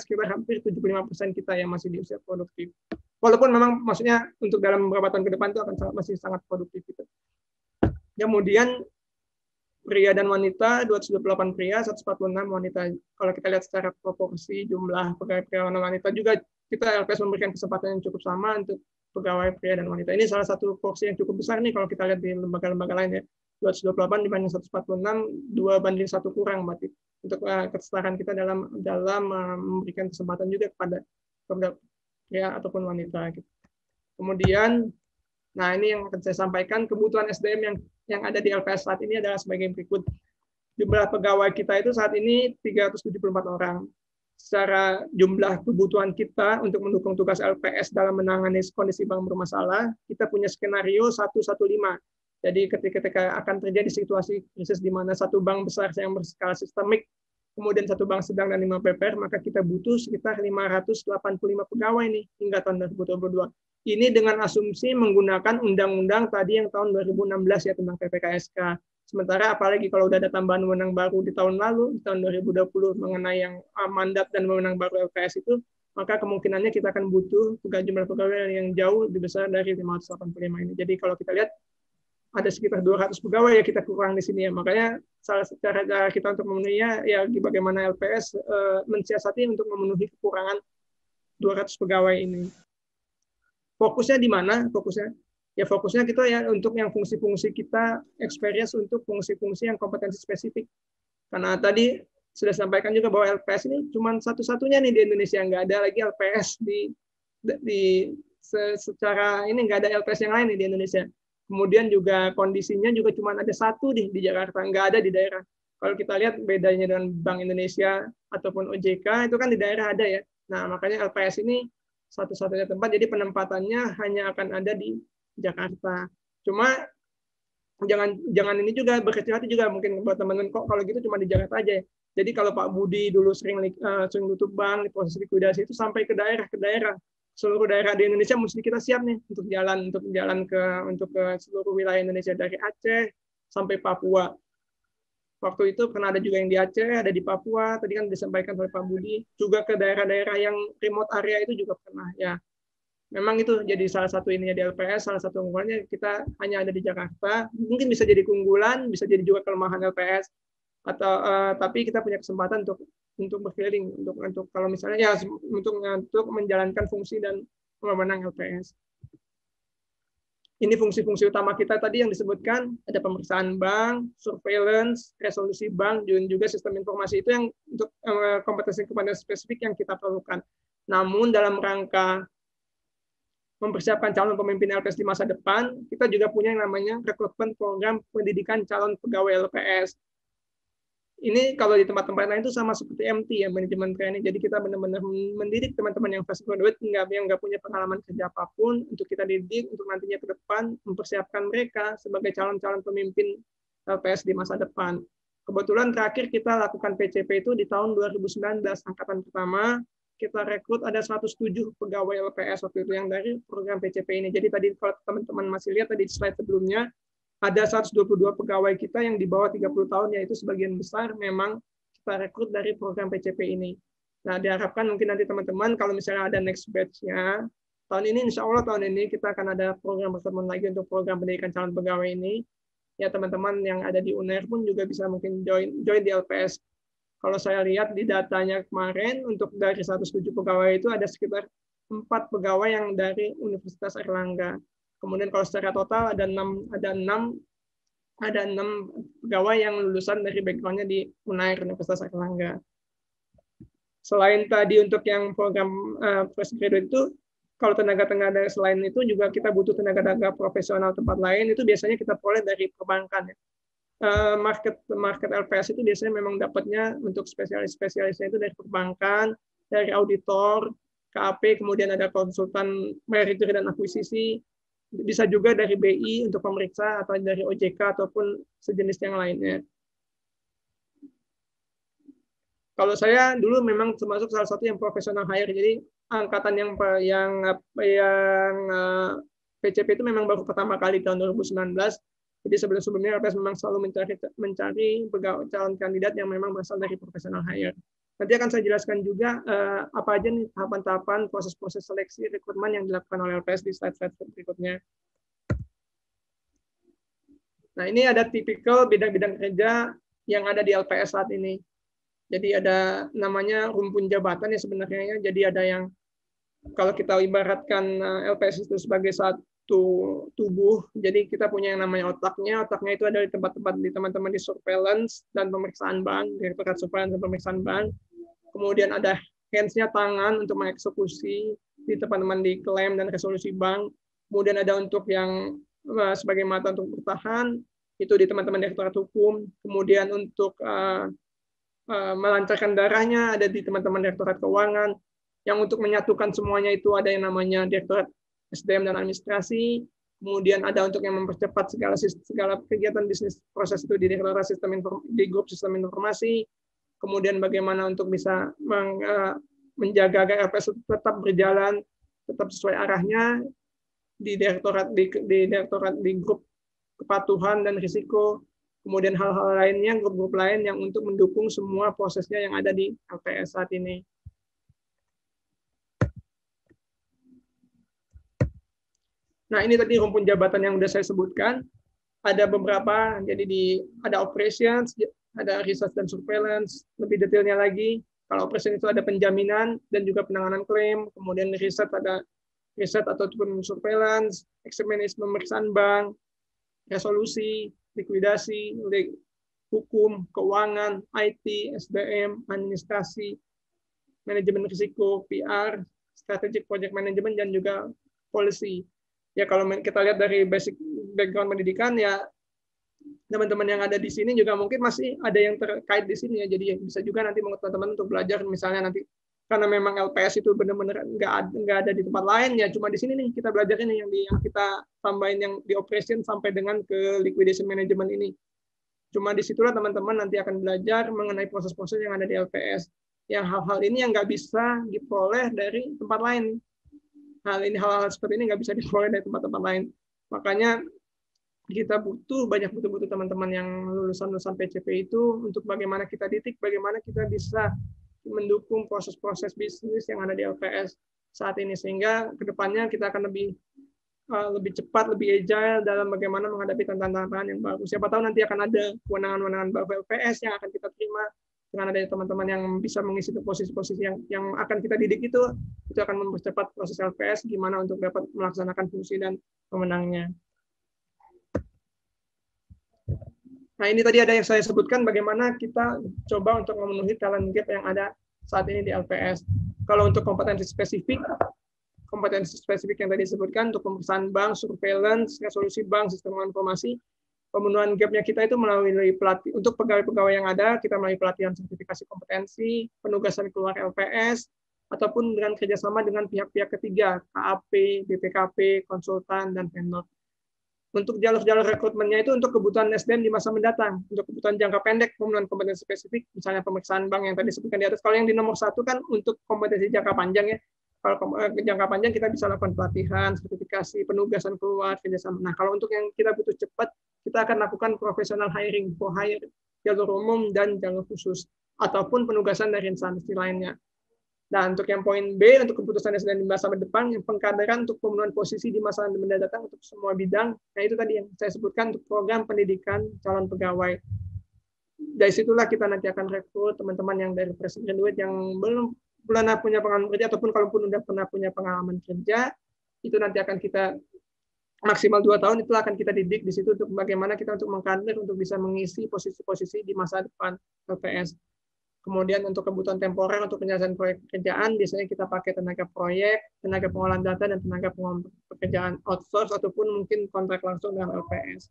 C: sekitar hampir 75% kita yang masih di usia produktif. Walaupun memang maksudnya untuk dalam beberapa tahun ke depan itu akan masih sangat produktif gitu. Kemudian pria dan wanita 228 pria, 146 wanita. Kalau kita lihat secara proporsi jumlah pegawai pria dan wanita juga kita LPS memberikan kesempatan yang cukup sama untuk pegawai pria dan wanita. Ini salah satu porsi yang cukup besar nih kalau kita lihat di lembaga-lembaga lain ya. 228 dibanding 146, 2:1 kurang berarti. Untuk kesetaraan kita dalam memberikan kesempatan juga kepada pria ataupun wanita. Gitu. Kemudian, nah ini yang akan saya sampaikan, kebutuhan SDM yang ada di LPS saat ini adalah sebagai berikut. Jumlah pegawai kita itu saat ini 374 orang. Secara jumlah kebutuhan kita untuk mendukung tugas LPS dalam menangani kondisi bank bermasalah, kita punya skenario 115. Jadi ketika akan terjadi situasi krisis di mana satu bank besar yang berskala sistemik, kemudian satu bank sedang dan 5 PPR, maka kita butuh sekitar 585 pegawai nih hingga tahun 2022. Ini dengan asumsi menggunakan undang-undang tadi yang tahun 2016 ya tentang PPKSK. Sementara apalagi kalau udah ada tambahan wewenang baru di tahun lalu, di tahun 2020 mengenai yang mandat dan wewenang baru LPS itu, maka kemungkinannya kita akan butuh jumlah pegawai yang jauh lebih besar dari 585 ini. Jadi kalau kita lihat ada sekitar 200 pegawai ya kita kurang di sini ya. Makanya salah satu cara kita untuk memenuhinya ya bagaimana LPS mensiasati untuk memenuhi kekurangan 200 pegawai ini. Fokusnya di mana? Fokusnya kita ya untuk yang fungsi-fungsi kita experience untuk fungsi-fungsi yang kompetensi spesifik. Karena tadi sudah sampaikan juga bahwa LPS ini cuma satu-satunya nih di Indonesia, nggak ada lagi LPS secara ini nggak ada LPS yang lain nih di Indonesia. Kemudian juga kondisinya juga cuma ada satu di Jakarta, nggak ada di daerah. Kalau kita lihat bedanya dengan Bank Indonesia ataupun OJK, itu kan di daerah ada ya. Nah, makanya LPS ini satu-satunya tempat, jadi penempatannya hanya akan ada di Jakarta. Cuma jangan ini juga berkecil hati juga mungkin buat teman-teman kok kalau gitu cuma di Jakarta aja ya. Jadi kalau Pak Budi dulu sering tutup bank di proses likuidasi itu sampai ke daerah. Seluruh daerah di Indonesia mesti kita siap nih untuk jalan ke seluruh wilayah Indonesia dari Aceh sampai Papua. Waktu itu pernah ada juga yang di Aceh, ada di Papua, tadi kan disampaikan oleh Pak Budi, juga ke daerah-daerah yang remote area itu juga pernah ya. Memang itu jadi salah satu ininya di LPS, salah satu unggulannya kita hanya ada di Jakarta. Mungkin bisa jadi keunggulan, bisa jadi juga kelemahan LPS atau tapi kita punya kesempatan untuk berkeliling untuk kalau misalnya ya untuk menjalankan fungsi dan wewenang LPS. Ini fungsi-fungsi utama kita tadi yang disebutkan, ada pemeriksaan bank, surveillance, resolusi bank, dan juga sistem informasi itu yang untuk kompetensi spesifik yang kita perlukan. Namun dalam rangka mempersiapkan calon pemimpin LPS di masa depan, kita juga punya yang namanya rekrutmen program pendidikan calon pegawai LPS. Ini kalau di tempat-tempat lain itu sama seperti MT ya, manajemen training. Jadi kita benar-benar mendidik teman-teman yang fresh graduate yang nggak punya pengalaman kerja apapun untuk kita didik untuk nantinya ke depan mempersiapkan mereka sebagai calon-calon pemimpin LPS di masa depan. Kebetulan terakhir kita lakukan PCP itu di tahun 2019 angkatan pertama kita rekrut ada 107 pegawai LPS waktu itu yang dari program PCP ini. Jadi tadi kalau teman-teman masih lihat tadi di slide sebelumnya ada 122 pegawai kita yang di bawah 30 tahun, yaitu sebagian besar memang kita rekrut dari program PCP ini. Nah, diharapkan mungkin nanti teman-teman kalau misalnya ada next batch-nya, tahun ini, insya Allah tahun ini kita akan ada program rekrutmen lagi untuk program pendidikan calon pegawai ini. Ya, teman-teman yang ada di UNER pun juga bisa mungkin join di LPS. Kalau saya lihat di datanya kemarin, untuk dari 107 pegawai itu ada sekitar 4 pegawai yang dari Universitas Airlangga. Kemudian kalau secara total ada 6 pegawai yang lulusan dari background-nya di UNAIR Universitas Airlangga. Selain tadi untuk yang program fresh graduate itu, kalau tenaga-tenaga selain itu juga kita butuh tenaga-tenaga profesional tempat lain, itu biasanya kita peroleh dari perbankan. Market LPS itu biasanya memang dapatnya untuk spesialis-spesialisnya itu dari perbankan, dari auditor, KAP, kemudian ada konsultan merger dan akuisisi, bisa juga dari BI untuk pemeriksa atau dari OJK ataupun sejenis yang lainnya. Kalau saya dulu memang termasuk salah satu yang profesional hire, jadi angkatan yang PCP itu memang baru pertama kali tahun 2019. Jadi sebelum-sebelumnya LPS memang selalu mencari calon kandidat yang memang berasal dari professional hire. Nanti akan saya jelaskan juga apa aja nih tahapan-tahapan proses-proses seleksi rekrutmen yang dilakukan oleh LPS di slide-slide berikutnya. Nah, ini ada tipikal bidang-bidang kerja yang ada di LPS saat ini. Jadi ada namanya rumpun jabatan ya sebenarnya ya. Jadi ada yang kalau kita ibaratkan LPS itu sebagai satu tubuh, jadi kita punya yang namanya otaknya. Otaknya itu ada di tempat-tempat di teman-teman di surveillance dan pemeriksaan bank, Direktorat Surveillance dan Pemeriksaan Bank. Kemudian ada hands-nya tangan untuk mengeksekusi di teman-teman di klaim dan resolusi bank. Kemudian ada untuk yang sebagai mata untuk bertahan, itu di teman-teman Direktorat Hukum. Kemudian untuk melancarkan darahnya ada di teman-teman Direktorat Keuangan. Yang untuk menyatukan semuanya itu ada yang namanya Direktorat SDM dan Administrasi. Kemudian ada untuk yang mempercepat segala kegiatan bisnis proses itu di Direktorat di Grup Sistem Informasi. Kemudian bagaimana untuk bisa menjaga agar LPS tetap berjalan, tetap sesuai arahnya di Direktorat di Grup Kepatuhan dan Risiko. Kemudian hal-hal lainnya, grup-grup lain yang untuk mendukung semua prosesnya yang ada di LPS saat ini. Nah, ini tadi rumpun jabatan yang sudah saya sebutkan. Ada beberapa, jadi ada operations, ada research dan surveillance. Lebih detailnya lagi, kalau operations itu ada penjaminan dan juga penanganan klaim. Kemudian research ada riset ataupun surveillance, eksaminasi pemeriksaan bank, resolusi, likuidasi, hukum, keuangan, IT, SDM, administrasi, manajemen risiko, PR, strategic project management, dan juga policy. Ya kalau kita lihat dari basic background pendidikan ya teman-teman yang ada di sini juga mungkin masih ada yang terkait di sini ya. Jadi bisa juga nanti mau teman-teman untuk belajar misalnya nanti karena memang LPS itu benar-benar nggak ada di tempat lain ya cuma di sini nih kita belajar ini yang kita tambahin yang di operation sampai dengan ke liquidation management ini. Cuma disitulah teman-teman nanti akan belajar mengenai proses-proses yang ada di LPS. Yang hal-hal ini yang nggak bisa diperoleh dari tempat lain. Hal-hal seperti ini nggak bisa diperoleh dari tempat-tempat lain. Makanya kita banyak butuh teman-teman yang lulusan PCP itu untuk bagaimana kita bagaimana kita bisa mendukung proses-proses bisnis yang ada di LPS saat ini sehingga kedepannya kita akan lebih cepat, lebih agile dalam bagaimana menghadapi tantangan yang baru. Siapa tahu nanti akan ada kewenangan-kewenangan baru LPS yang akan kita terima dengan adanya teman-teman yang bisa mengisi posisi-posisi yang akan kita didik itu akan mempercepat proses LPS gimana untuk dapat melaksanakan fungsi dan pemenangnya. Nah, ini tadi ada yang saya sebutkan bagaimana kita coba untuk memenuhi talent gap yang ada saat ini di LPS. Kalau untuk kompetensi spesifik yang tadi disebutkan untuk pemeriksaan bank, surveillance, resolusi bank, sistem informasi, pemenuhan gap-nya kita itu melalui untuk pegawai-pegawai yang ada, kita melalui pelatihan sertifikasi kompetensi, penugasan keluar LPS, ataupun dengan kerjasama dengan pihak-pihak ketiga, KAP, BPKP, konsultan, dan vendor. Untuk jalur-jalur rekrutmennya itu untuk kebutuhan SDM di masa mendatang, untuk kebutuhan jangka pendek, pemenuhan kompetensi spesifik, misalnya pemeriksaan bank yang tadi disebutkan di atas. Kalau yang di nomor 1 kan untuk kompetensi jangka panjang ya. Kalau jangka panjang kita bisa lakukan pelatihan, sertifikasi, penugasan keluar, kerjasama. Nah, kalau untuk yang kita butuh cepat, kita akan lakukan professional hiring, for hire, jalur umum dan jalur khusus, ataupun penugasan dari instansi lainnya. Nah, untuk yang poin B, untuk keputusan SDM di masa depan, yang pengkaderan untuk pemenuhan posisi di masa mendatang untuk semua bidang. Nah, itu tadi yang saya sebutkan untuk program pendidikan calon pegawai. Dari situlah kita nanti akan rekrut teman-teman yang dari fresh graduate yang belum pernah punya pengalaman kerja, ataupun kalaupun sudah pernah punya pengalaman kerja, itu nanti akan kita maksimal 2 tahun, itu akan kita didik di situ untuk bagaimana kita untuk mengkader untuk bisa mengisi posisi-posisi di masa depan LPS. Kemudian untuk kebutuhan temporer untuk penyelesaian proyek pekerjaan, biasanya kita pakai tenaga proyek, tenaga pengolahan data, dan tenaga pekerjaan outsource, ataupun mungkin kontrak langsung dengan LPS.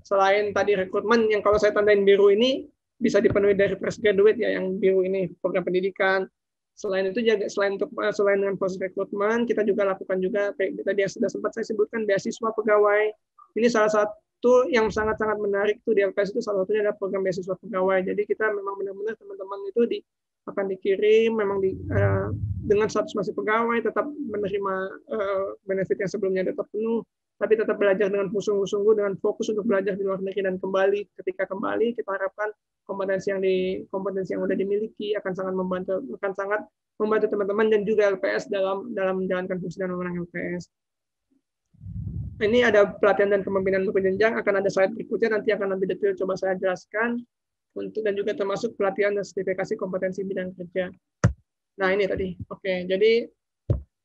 C: Selain tadi rekrutmen, yang kalau saya tandain biru ini, bisa dipenuhi dari fresh graduate, ya, yang biru ini program pendidikan. Selain itu, selain dengan proses rekrutmen, kita juga lakukan juga, tadi yang sudah sempat saya sebutkan, beasiswa pegawai. Ini salah satu yang sangat-sangat menarik tuh di LPS itu salah satunya adalah program beasiswa pegawai. Jadi kita memang benar-benar teman-teman itu akan dikirim memang dengan status masih pegawai tetap menerima benefit yang sebelumnya tetap penuh. tapi tetap belajar dengan sungguh-sungguh, dengan fokus untuk belajar di luar negeri, dan kembali ketika kembali kita harapkan kompetensi yang sudah dimiliki akan sangat membantu teman-teman dan juga LPS dalam menjalankan fungsi dan wewenang LPS. Ini ada pelatihan dan kepemimpinan berjenjang, akan ada slide berikutnya, nanti akan lebih detail coba saya jelaskan, dan juga termasuk pelatihan dan sertifikasi kompetensi bidang kerja. Nah ini tadi, oke. Jadi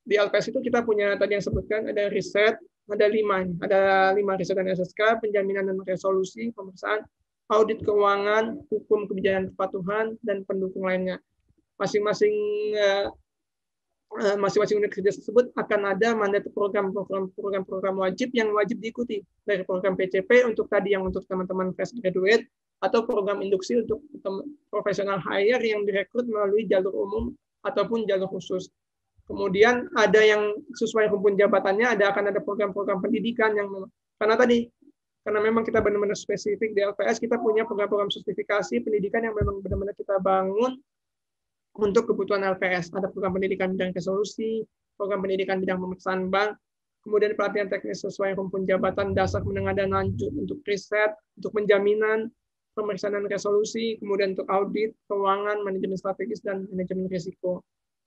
C: di LPS itu kita punya tadi yang sebutkan ada riset, ada 5 riset dan SSK, penjaminan dan resolusi, pemeriksaan, audit keuangan, hukum kebijakan kepatuhan, dan pendukung lainnya. Masing-masing unit kerja tersebut akan ada mandat program wajib yang wajib diikuti dari program PCP untuk tadi yang untuk teman-teman fresh graduate, atau program induksi untuk profesional hire yang direkrut melalui jalur umum ataupun jalur khusus. Kemudian ada yang sesuai rumpun jabatannya, akan ada program-program pendidikan yang karena memang kita benar-benar spesifik di LPS, kita punya program-program sertifikasi pendidikan yang memang benar-benar kita bangun untuk kebutuhan LPS. Ada program pendidikan bidang resolusi, program pendidikan bidang pemeriksaan bank, kemudian pelatihan teknis sesuai rumpun jabatan, dasar, menengah, dan lanjut untuk riset, untuk penjaminan, pemeriksaan dan resolusi, kemudian untuk audit, keuangan, manajemen strategis, dan manajemen risiko.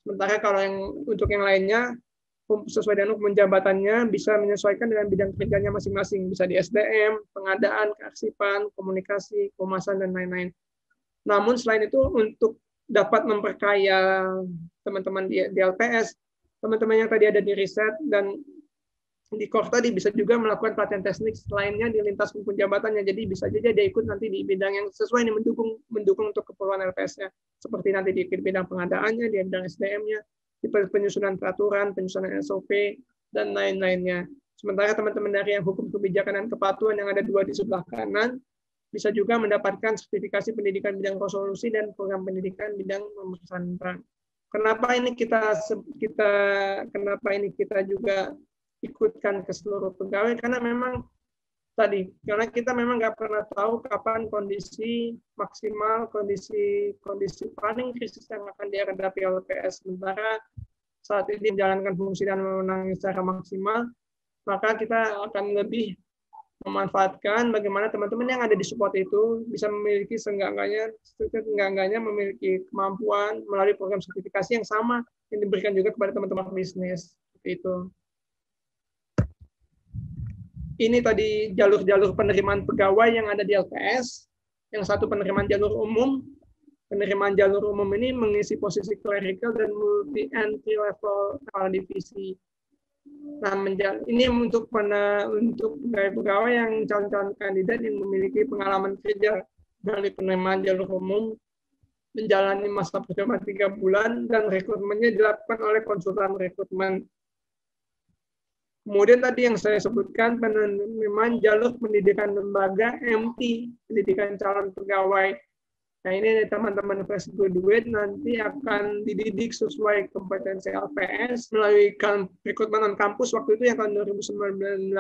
C: Sementara kalau untuk yang lainnya, sesuai dengan hukum jabatannya, bisa menyesuaikan dengan bidang kerjanya masing-masing. Bisa di SDM, pengadaan, kearsipan, komunikasi, keumasan, dan lain-lain. Namun selain itu, untuk dapat memperkaya teman-teman di LPS, teman-teman yang tadi ada di riset dan di core tadi bisa juga melakukan pelatihan teknik lainnya di lintas rumpun jabatannya. Jadi bisa saja dia ikut nanti di bidang yang sesuai, yang mendukung untuk keperluan LPS-nya. Seperti nanti di bidang pengadaannya, di bidang SDM-nya, di penyusunan peraturan, penyusunan SOP, dan lain-lainnya. Sementara teman-teman dari yang hukum kebijakan dan kepatuhan yang ada 2 di sebelah kanan, bisa juga mendapatkan sertifikasi pendidikan bidang resolusi dan program pendidikan bidang pemeriksaan bank. Kenapa ini kita juga ikutkan ke seluruh pegawai? Karena memang karena kita memang nggak pernah tahu kapan kondisi maksimal, kondisi paling krisis yang akan dihadapi LPS. Sementara saat ini menjalankan fungsi dan wewenang secara maksimal, maka kita akan lebih memanfaatkan bagaimana teman-teman yang ada di support itu bisa memiliki seenggak-enggaknya memiliki kemampuan melalui program sertifikasi yang sama yang diberikan juga kepada teman-teman bisnis. Seperti itu. Ini tadi jalur-jalur penerimaan pegawai yang ada di LPS. Yang satu penerimaan jalur umum. Penerimaan jalur umum ini mengisi posisi clerical dan multi entry level kepala divisi. Nah, ini untuk pegawai yang calon-calon kandidat yang memiliki pengalaman kerja dari penerimaan jalur umum, menjalani masa percobaan 3 bulan, dan rekrutmennya dilakukan oleh konsultan rekrutmen. Kemudian tadi yang saya sebutkan, penerimaan jalur pendidikan lembaga MT, pendidikan calon pegawai. Nah, ini teman-teman fresh graduate nanti akan dididik sesuai kompetensi LPS melalui rekrutmen on kampus. Waktu itu yang tahun 2019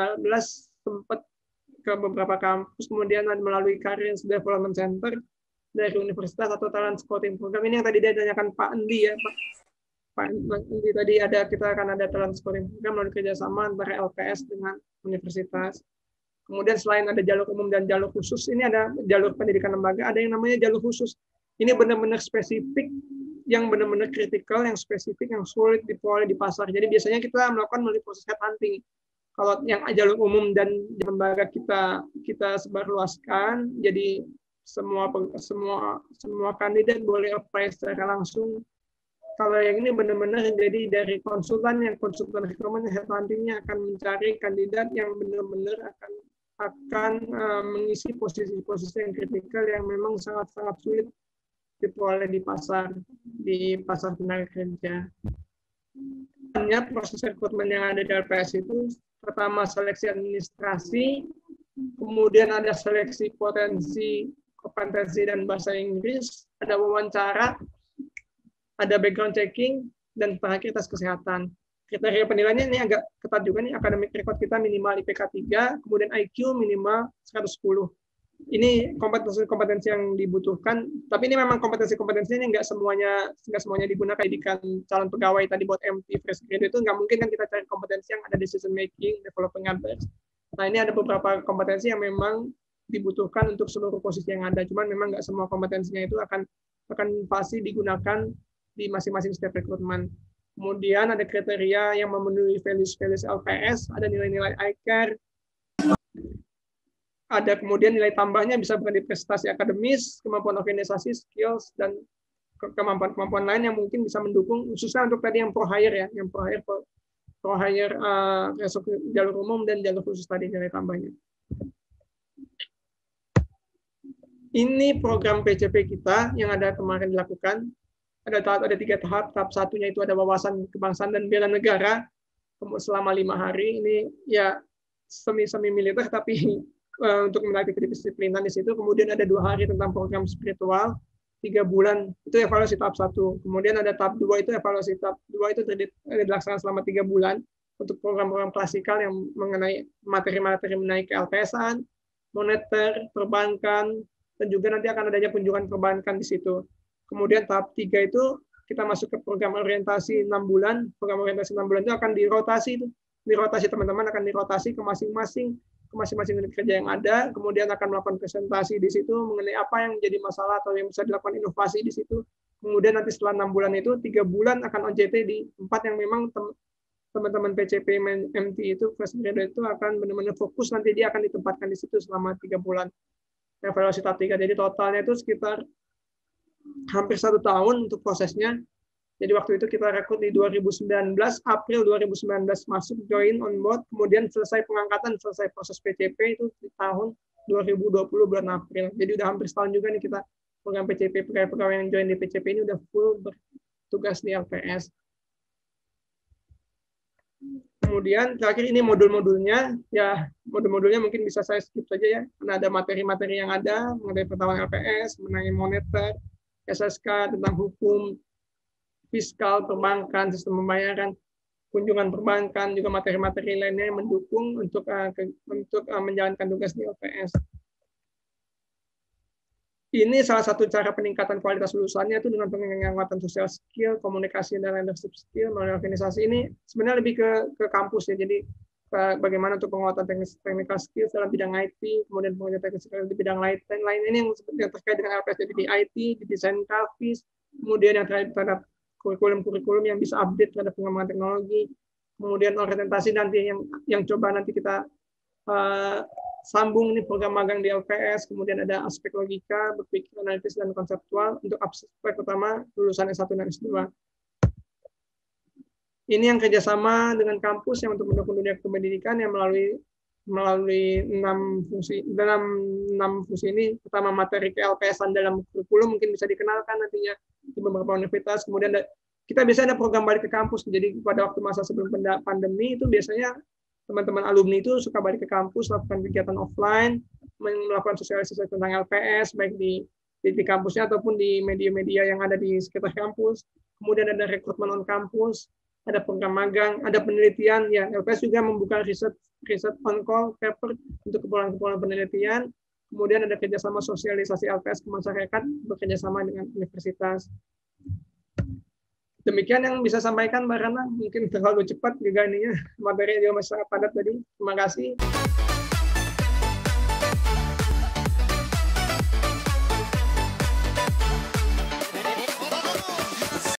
C: sempat ke beberapa kampus, kemudian melalui Career Development Center dari universitas atau talent scouting program. Ini yang tadi ditanyakan Pak Endi ya, Pak Endi tadi kita akan ada talent scouting program melalui kerjasama antara LPS dengan universitas. Kemudian selain ada jalur umum dan jalur khusus, ini ada jalur pendidikan lembaga, ada yang namanya jalur khusus. Ini benar-benar spesifik, yang benar-benar kritikal, yang spesifik, yang sulit diperoleh di pasar. Jadi biasanya kita melakukan melalui proses headhunting. Kalau yang jalur umum dan lembaga kita sebarluaskan, jadi semua kandidat boleh apply secara langsung. Kalau yang ini benar-benar jadi dari konsultan rekrutmen headhuntingnya akan mencari kandidat yang benar-benar akan mengisi posisi-posisi yang kritikal yang memang sangat-sangat sulit diperoleh di pasar tenaga kerja. Hanya proses rekrutmen yang ada di LPS itu pertama seleksi administrasi, kemudian ada seleksi potensi, kompetensi dan bahasa Inggris, ada wawancara, ada background checking, dan terakhir tes kesehatan. Kriteria penilaiannya ini agak ketat juga nih, academic record kita minimal IPK 3, kemudian IQ minimal 110. ini kompetensi-kompetensi yang dibutuhkan, tapi ini memang kompetensi-kompetensi ini nggak semuanya digunakan pendidikan calon pegawai tadi buat MT fresh graduate itu nggak mungkin kan kita cari kompetensi yang ada decision making, developing others. Nah ini ada beberapa kompetensi yang memang dibutuhkan untuk seluruh posisi yang ada, cuman memang nggak semua kompetensinya itu akan pasti digunakan di masing-masing step rekrutmen. Kemudian ada kriteria yang memenuhi values LPS, ada nilai-nilai ICAR, ada kemudian nilai tambahnya bisa bukan di prestasi akademis, kemampuan organisasi, skills, dan kemampuan lain yang mungkin bisa mendukung, khususnya untuk tadi yang pro hire ya, yang pro hire jalur umum dan jalur khusus tadi nilai tambahnya. Ini program PCP kita yang ada kemarin dilakukan. Ada 3 tahap. Tahap satunya itu ada wawasan kebangsaan dan bela negara selama 5 hari. Ini ya semi militer tapi untuk melatih kedisiplinan di situ. Kemudian ada 2 hari tentang program spiritual, 3 bulan itu evaluasi tahap 1. Kemudian ada tahap 2 itu evaluasi tahap 2 itu dilaksanakan selama 3 bulan untuk program-program klasikal yang mengenai materi-materi mengenai ke-LPS-an, moneter, perbankan, dan juga nanti akan adanya kunjungan perbankan di situ. Kemudian tahap 3 itu kita masuk ke program orientasi 6 bulan. Program orientasi 6 bulan itu akan dirotasi teman-teman akan dirotasi ke masing-masing unit kerja yang ada, kemudian akan melakukan presentasi di situ mengenai apa yang menjadi masalah atau yang bisa dilakukan inovasi di situ. Kemudian nanti setelah 6 bulan itu, 3 bulan akan OJT di tempat yang memang teman-teman PCP MT itu, fresh graduate itu akan benar-benar fokus, nanti dia akan ditempatkan di situ selama 3 bulan. Evaluasi tahap 3, jadi totalnya itu sekitar hampir 1 tahun untuk prosesnya. Jadi waktu itu kita rekrut di 2019, April 2019 masuk, join on board, kemudian selesai pengangkatan, selesai proses PCP itu di tahun 2020 bulan April. Jadi udah hampir setahun juga nih kita program PCP, pegawai yang join di PCP ini udah full bertugas di LPS. Kemudian terakhir ini modul-modulnya, ya modul-modulnya mungkin bisa saya skip saja ya, karena ada materi-materi yang ada mengenai pengetahuan LPS, mengenai moneter, SSK, tentang hukum, fiskal, perbankan, sistem pembayaran, kunjungan perbankan, juga materi-materi lainnya yang mendukung untuk menjalankan tugas di LPS. Ini salah satu cara peningkatan kualitas lulusannya itu dengan penguatan social skill, komunikasi dan leadership skill melalui organisasi. Ini sebenarnya lebih ke kampus ya. Jadi bagaimana untuk penguatan technical skill dalam bidang IT, kemudian penguatan technical skill di bidang lain ini yang terkait dengan LPS, jadi di IT, di desain grafis, kemudian yang terhadap kurikulum yang bisa update terhadap pengembangan teknologi, kemudian orientasi nanti yang coba nanti kita sambung nih program magang di LPS, kemudian ada aspek logika, berpikir analitis dan konseptual untuk aspek utama lulusan S1 dan S2. Ini yang kerjasama dengan kampus yang untuk mendukung dunia pendidikan yang melalui 6 fungsi ini. Pertama, materi ke-LPS-an dalam kurikulum mungkin bisa dikenalkan nantinya di beberapa universitas. Kemudian kita biasanya ada program balik ke kampus. Jadi pada waktu masa sebelum pandemi itu biasanya teman-teman alumni itu suka balik ke kampus, lakukan kegiatan offline, melakukan sosialisasi tentang LPS, baik di kampusnya ataupun di media-media yang ada di sekitar kampus. Kemudian ada rekrutmen on kampus, ada program magang, ada penelitian. Ya, LPS juga membuka riset on call paper untuk keperluan penelitian. Kemudian ada kerjasama sosialisasi LPS ke masyarakat bekerjasama dengan universitas. Demikian yang bisa sampaikan Mbak Rana, mungkin terlalu cepat juga ininya, materinya juga masih sangat padat tadi. Terima kasih.